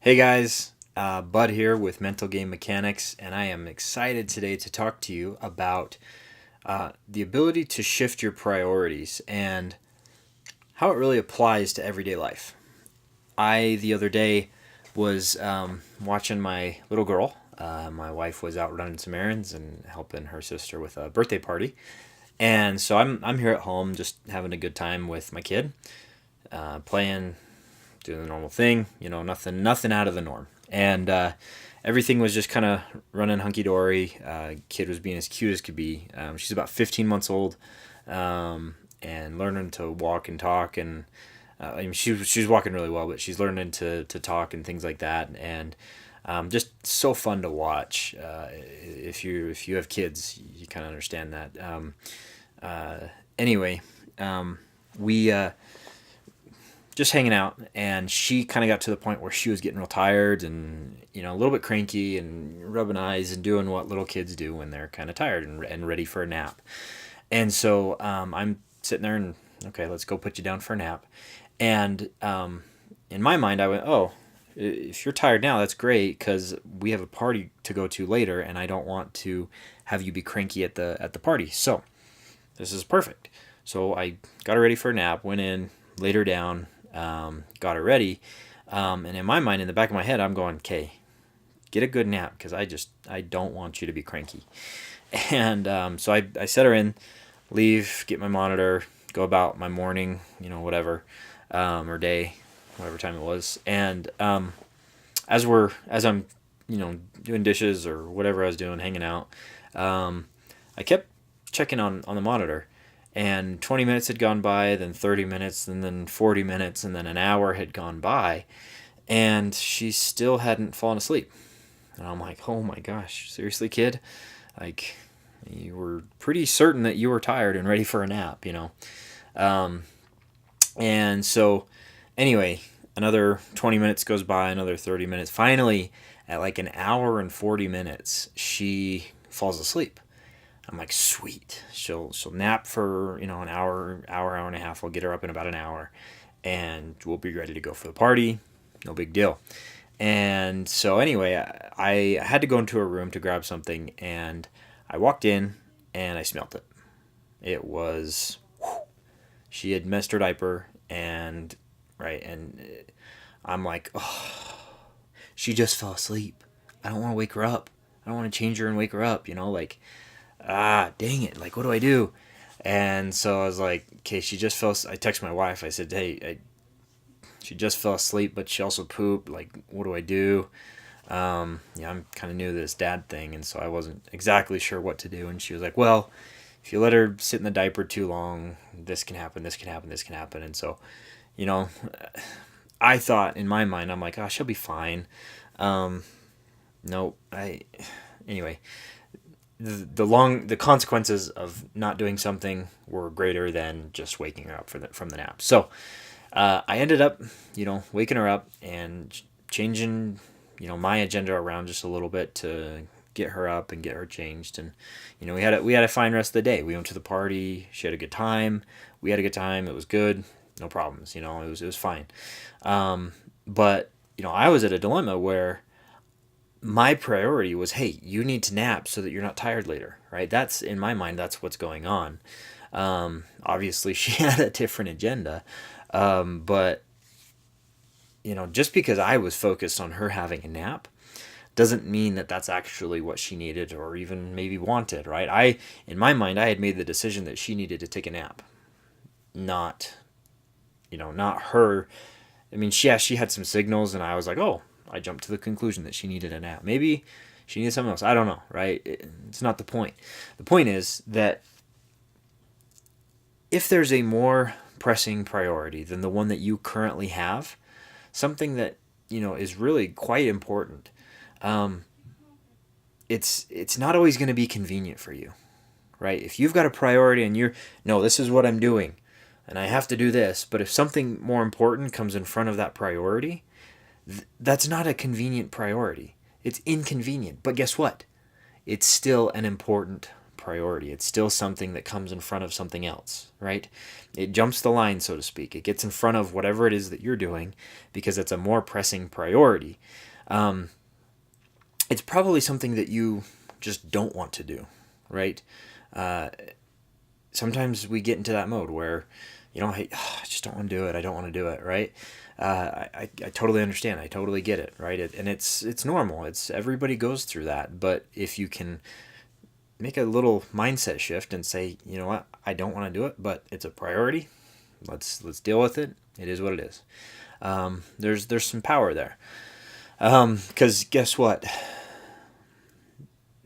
Hey guys, Bud here with Mental Game Mechanics, and I am excited today to talk to you about the ability to shift your priorities and how it really applies to everyday life. The other day, was watching my little girl. My wife was out running some errands and helping her sister with a birthday party. And so I'm here at home just having a good time with my kid, playing, doing the normal thing, nothing out of the norm. And everything was just kind of running hunky dory. Kid was being as cute as could be. She's about 15 months old, and learning to walk and talk. And she's walking really well, but she's learning to talk and things like that. And just so fun to watch. If you have kids, you kind of understand that. Anyway, we just hanging out, and she kind of got to the point where she was getting real tired and a little bit cranky and rubbing eyes and doing what little kids do when they're kind of tired and ready for a nap. And so I'm sitting there and, okay, let's go put you down for a nap. And in my mind, I went, oh, if you're tired now, that's great, because we have a party to go to later, and I don't want to have you be cranky at the party. So this is perfect. So I got her ready for a nap, went in, laid her down, got her ready, and in my mind, in the back of my head, I'm going, okay, get a good nap, because I don't want you to be cranky. And so I set her in, leave, get my monitor, go about my morning, whatever, or day, whatever time it was. And as I'm doing dishes or whatever I was doing, hanging out, I kept checking on the monitor. And 20 minutes had gone by, then 30 minutes, and then 40 minutes, and then an hour had gone by, and she still hadn't fallen asleep. And I'm like, oh my gosh, seriously, kid? Like, you were pretty certain that you were tired and ready for a nap, And so, anyway, another 20 minutes goes by, another 30 minutes. Finally, at like an hour and 40 minutes, she falls asleep. I'm like, sweet. She'll nap for an hour and a half. I'll get her up in about an hour, and we'll be ready to go for the party. No big deal. And so anyway, I had to go into a room to grab something, and I walked in and I smelt it. It was, she had messed her diaper, and I'm like, oh, she just fell asleep. I don't want to wake her up. I don't want to change her and wake her up. Dang it, like, what do I do? And so I was like, okay, I texted my wife, I said, hey, she just fell asleep, but she also pooped, like, what do I do? I'm kind of new to this dad thing, and so I wasn't exactly sure what to do. And she was like, well, if you let her sit in the diaper too long, this can happen, this can happen, this can happen. And so, I thought in my mind, I'm like, oh, she'll be fine. No, anyway, the consequences of not doing something were greater than just waking her up from the nap. So I ended up, waking her up and changing, my agenda around just a little bit to get her up and get her changed. And we had a fine rest of the day. We went to the party. She had a good time. We had a good time. It was good. No problems. It was fine. But I was at a dilemma where my priority was, hey, you need to nap so that you're not tired later, right? That's, in my mind, that's what's going on. Obviously, she had a different agenda, but just because I was focused on her having a nap doesn't mean that that's actually what she needed or even maybe wanted, right? In my mind, I had made the decision that she needed to take a nap, not her. I mean, she had some signals, and I was like, oh, I jumped to the conclusion that she needed a nap. Maybe she needed something else. I don't know, right? It's not the point. The point is that if there's a more pressing priority than the one that you currently have, something that, is really quite important, it's not always going to be convenient for you, right? If you've got a priority and no, this is what I'm doing, and I have to do this, but if something more important comes in front of that priority, that's not a convenient priority. It's inconvenient. But guess what? It's still an important priority. It's still something that comes in front of something else, right? It jumps the line, so to speak. It gets in front of whatever it is that you're doing because it's a more pressing priority. It's probably something that you just don't want to do, right? Sometimes we get into that mode where, I just don't want to do it. I don't want to do it, right? I totally understand. I totally get it, right? And it's normal. Everybody goes through that. But if you can make a little mindset shift and say, you know what, I don't want to do it, but it's a priority. Let's deal with it. It is what it is. There's some power there. Because guess what?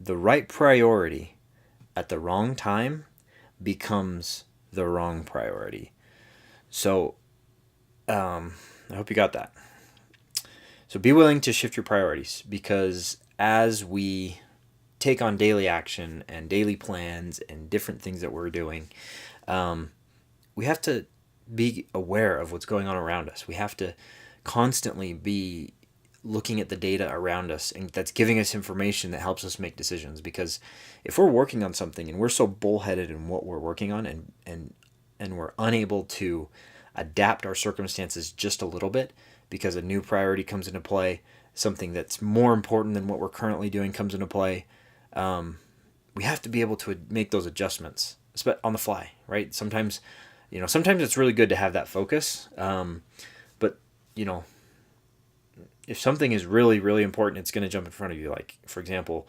The right priority at the wrong time becomes the wrong priority. So, I hope you got that. So be willing to shift your priorities, because as we take on daily action and daily plans and different things that we're doing, we have to be aware of what's going on around us. We have to constantly be looking at the data around us, and that's giving us information that helps us make decisions. Because if we're working on something and we're so bullheaded in what we're working on, and we're unable to adapt our circumstances just a little bit because a new priority comes into play, something that's more important than what we're currently doing comes into play, we have to be able to make those adjustments on the fly, right? Sometimes it's really good to have that focus, but if something is really, really important, it's going to jump in front of you. Like, for example,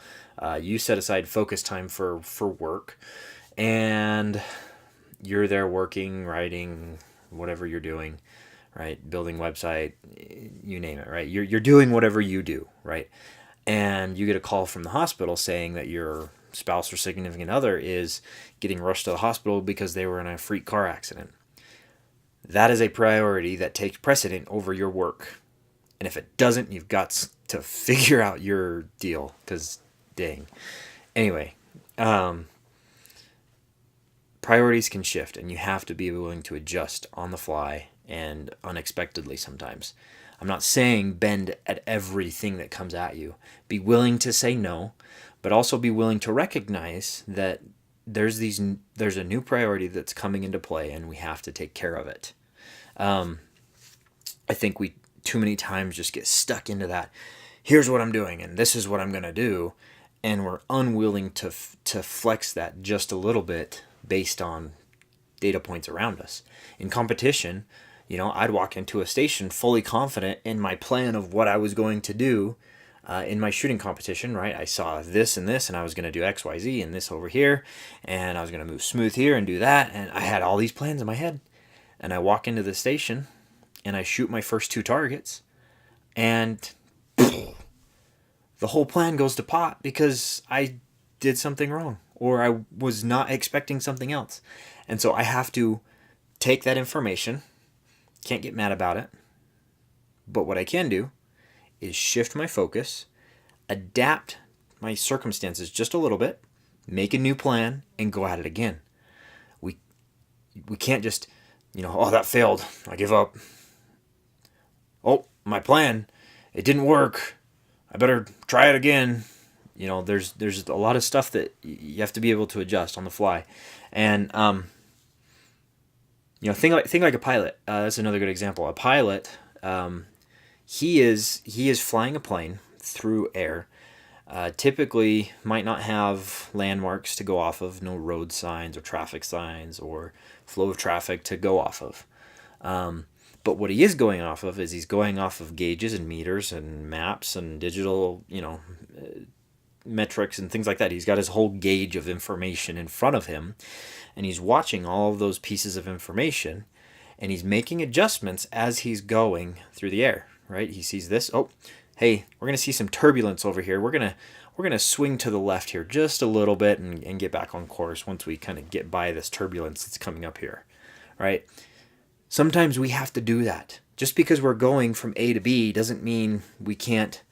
you set aside focus time for work, and you're there working, writing, whatever you're doing, right? Building website, you name it, right? You're doing whatever you do, right? And you get a call from the hospital saying that your spouse or significant other is getting rushed to the hospital because they were in a freak car accident. That is a priority that takes precedent over your work. And if it doesn't, you've got to figure out your deal, because dang. Anyway, priorities can shift, and you have to be willing to adjust on the fly and unexpectedly sometimes. I'm not saying bend at everything that comes at you. Be willing to say no, but also be willing to recognize that there's a new priority that's coming into play, and we have to take care of it. I think we too many times just get stuck into that. Here's what I'm doing, and this is what I'm going to do, and we're unwilling to flex that just a little bit based on data points around us. In competition, I'd walk into a station fully confident in my plan of what I was going to do in my shooting competition, right? I saw this and this, and I was going to do X, Y, Z, and this over here, and I was going to move smooth here and do that, and I had all these plans in my head. And I walk into the station, and I shoot my first 2 targets, and the whole plan goes to pot because I did something wrong, or I was not expecting something else. And so I have to take that information, can't get mad about it, but what I can do is shift my focus, adapt my circumstances just a little bit, make a new plan, and go at it again. We can't just, oh, that failed, I give up. Oh, my plan, it didn't work, I better try it again. There's a lot of stuff that you have to be able to adjust on the fly. And think like a pilot. That's another good example. A pilot, he is flying a plane through air. Typically might not have landmarks to go off of, no road signs or traffic signs or flow of traffic to go off of. But what he is going off of is he's going off of gauges and meters and maps and digital, metrics and things like that. He's got his whole gauge of information in front of him, and he's watching all of those pieces of information, and he's making adjustments as he's going through the air, right? He sees this. Oh, hey, we're going to see some turbulence over here. We're going to swing to the left here just a little bit and get back on course once we kind of get by this turbulence that's coming up here, right? Sometimes we have to do that. Just because we're going from A to B doesn't mean we can't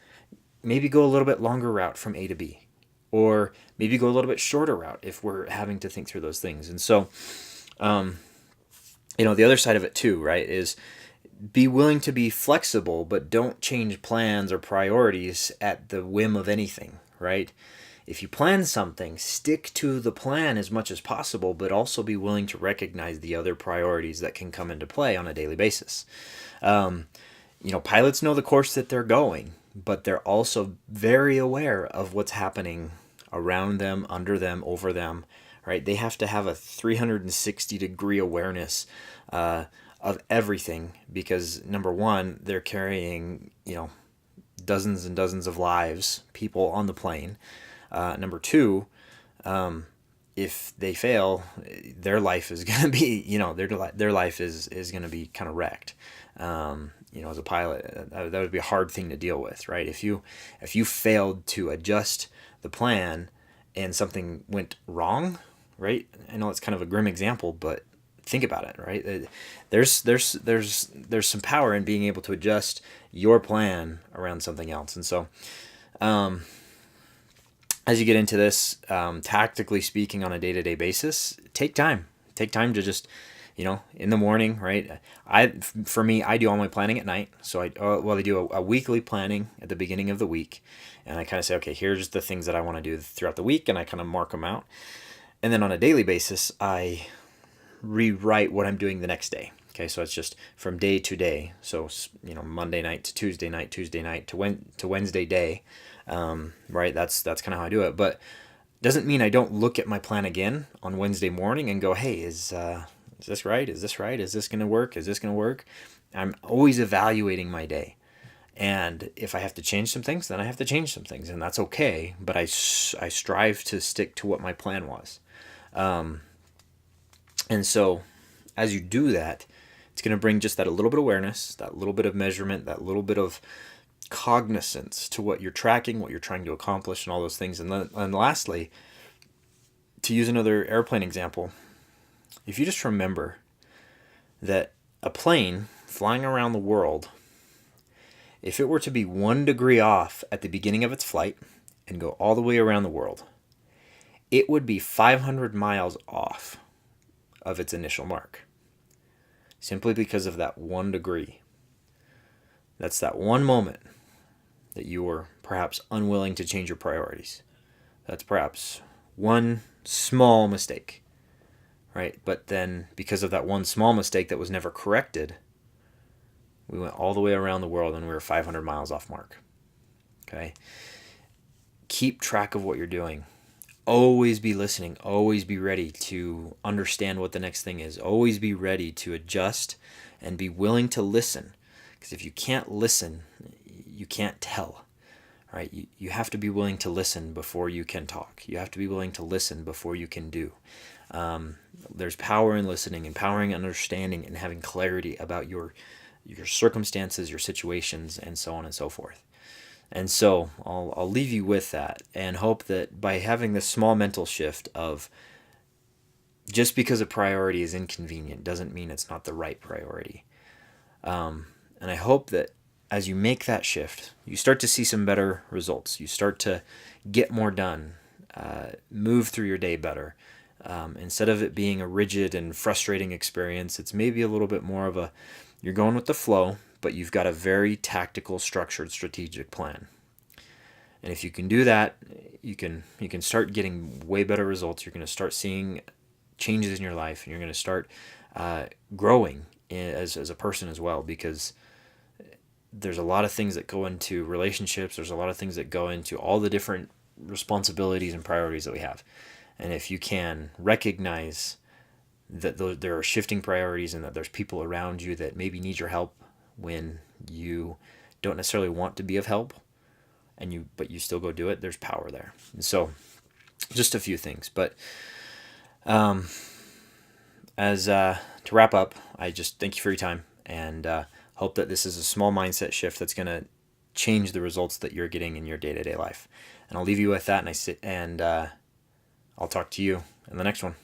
maybe go a little bit longer route from A to B, or maybe go a little bit shorter route if we're having to think through those things. And so, the other side of it too, right, is be willing to be flexible, but don't change plans or priorities at the whim of anything, right? if you plan something, stick to the plan as much as possible, but also be willing to recognize the other priorities that can come into play on a daily basis. Pilots know the course that they're going, but they're also very aware of what's happening around them, under them, over them, right? They have to have a 360-degree awareness of everything because, number one, they're carrying, dozens and dozens of lives, people on the plane. Number two, if they fail, their life is going to be, their life is going to be kind of wrecked. As a pilot, that would be a hard thing to deal with, right? If you failed to adjust the plan and something went wrong, right? I know it's kind of a grim example, but think about it, right? There's some power in being able to adjust your plan around something else. And so, as you get into this, tactically speaking, on a day-to-day basis, take time to just, in the morning, right? For me, I do all my planning at night. So I do a weekly planning at the beginning of the week, and I kind of say, okay, here's the things that I want to do throughout the week, and I kind of mark them out. And then on a daily basis, I rewrite what I'm doing the next day. Okay, so it's just from day to day. So Monday night to Tuesday night to Wednesday day. Right, that's kind of how I do it. But doesn't mean I don't look at my plan again on Wednesday morning and go, hey, is this right? Is this right? Is this going to work? Is this going to work? I'm always evaluating my day. And if I have to change some things, then I have to change some things, and that's okay. But I strive to stick to what my plan was. And so as you do that, it's going to bring just that a little bit of awareness, that little bit of measurement, that little bit of cognizance to what you're tracking, what you're trying to accomplish, and all those things. And lastly, to use another airplane example, if you just remember that a plane flying around the world, if it were to be 1 degree off at the beginning of its flight and go all the way around the world, it would be 500 miles off of its initial mark, simply because of that 1 degree. That's that one moment that you were perhaps unwilling to change your priorities. That's perhaps one small mistake, right? But then because of that one small mistake that was never corrected, we went all the way around the world and we were 500 miles off mark. Okay? Keep track of what you're doing. Always be listening. Always be ready to understand what the next thing is. Always be ready to adjust and be willing to listen. Because if you can't listen, you can't tell, right? You have to be willing to listen before you can talk. You have to be willing to listen before you can do. There's power in listening, empowering understanding, and having clarity about your circumstances, your situations, and so on and so forth. And so I'll leave you with that and hope that by having this small mental shift of just because a priority is inconvenient doesn't mean it's not the right priority. And I hope that as you make that shift, you start to see some better results. You start to get more done, move through your day better. Instead of it being a rigid and frustrating experience, it's maybe a little bit more of you're going with the flow, but you've got a very tactical, structured, strategic plan. And if you can do that, you can start getting way better results. You're going to start seeing changes in your life, and you're going to start growing as a person as well, because there's a lot of things that go into relationships. There's a lot of things that go into all the different responsibilities and priorities that we have. And if you can recognize that there are shifting priorities and that there's people around you that maybe need your help when you don't necessarily want to be of help, but you still go do it, there's power there. And so just a few things. But to wrap up, I just thank you for your time and hope that this is a small mindset shift that's going to change the results that you're getting in your day-to-day life. And I'll leave you with that, and I'll talk to you in the next one.